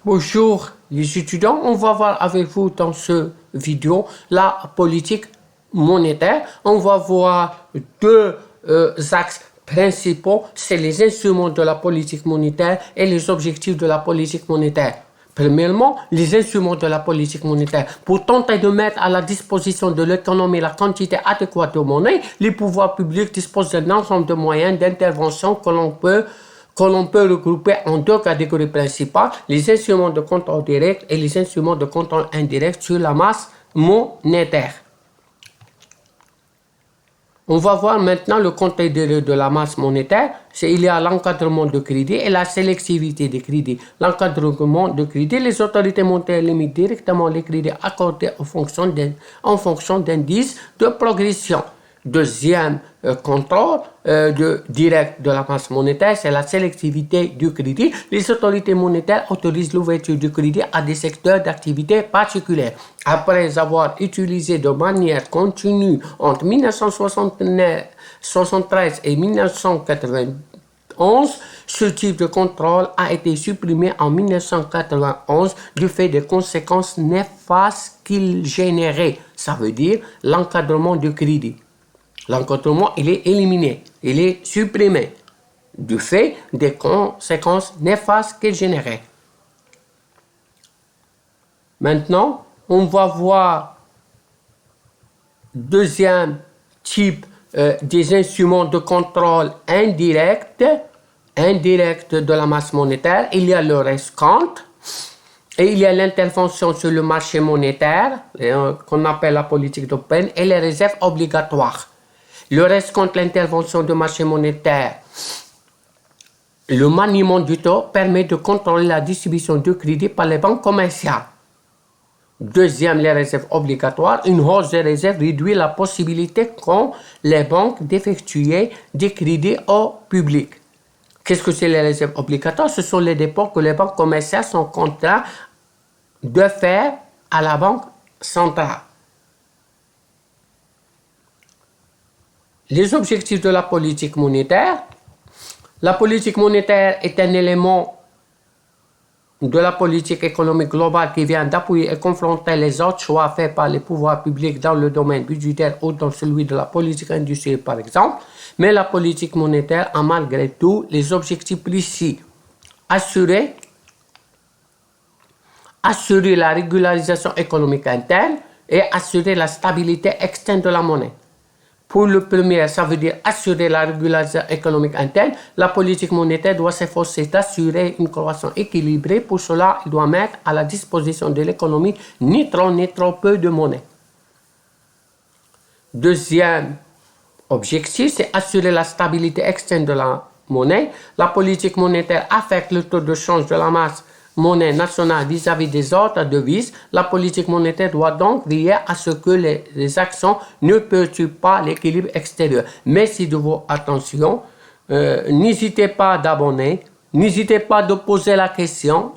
Bonjour les étudiants, on va voir avec vous dans ce vidéo la politique monétaire. On va voir deux axes principaux, c'est les instruments de la politique monétaire et les objectifs de la politique monétaire. Premièrement, les instruments de la politique monétaire. Pour tenter de mettre à la disposition de l'économie la quantité adéquate de monnaie, les pouvoirs publics disposent d'un ensemble de moyens d'intervention que l'on peut regrouper en deux catégories principales, les instruments de contrôle direct et les instruments de contrôle indirect sur la masse monétaire. On va voir maintenant le contrôle direct de la masse monétaire. Il y a l'encadrement de crédit et la sélectivité des crédits. L'encadrement de crédit, les autorités monétaires limitent directement les crédits accordés en fonction d'indices de progression. Deuxième contrôle direct de la masse monétaire, c'est la sélectivité du crédit. Les autorités monétaires autorisent l'ouverture du crédit à des secteurs d'activité particuliers. Après avoir utilisé de manière continue entre 1973 et 1991, ce type de contrôle a été supprimé en 1991 du fait des conséquences néfastes qu'il générait. Ça veut dire l'encadrement du crédit. L'encadrement, il est éliminé, il est supprimé du fait des conséquences néfastes qu'il générait. Maintenant, on va voir deuxième type des instruments de contrôle indirect de la masse monétaire. Il y a le rescompte et il y a l'intervention sur le marché monétaire, qu'on appelle la politique de peine, et les réserves obligatoires. Le rescompte, l'intervention du marché monétaire, le maniement du taux permet de contrôler la distribution de crédit par les banques commerciales. Deuxième, les réserves obligatoires. Une hausse des réserves réduit la possibilité qu'ont les banques d'effectuer des crédits au public. Qu'est-ce que c'est les réserves obligatoires? Ce sont les dépôts que les banques commerciales sont contraintes de faire à la banque centrale. Les objectifs de la politique monétaire. La politique monétaire est un élément de la politique économique globale qui vient d'appuyer et confronter les autres choix faits par les pouvoirs publics dans le domaine budgétaire ou dans celui de la politique industrielle par exemple. Mais la politique monétaire a malgré tout les objectifs précis. Assurer la régularisation économique interne et assurer la stabilité externe de la monnaie. Pour le premier, ça veut dire assurer la régularisation économique interne. La politique monétaire doit s'efforcer d'assurer une croissance équilibrée. Pour cela, il doit mettre à la disposition de l'économie ni trop peu de monnaie. Deuxième objectif, c'est assurer la stabilité externe de la monnaie. La politique monétaire affecte le taux de change de la masse monnaie nationale vis-à-vis des autres devises. La politique monétaire doit donc veiller à ce que les actions ne perturbent pas l'équilibre extérieur. Merci de votre attention. N'hésitez pas d'abonner. N'hésitez pas de poser la question.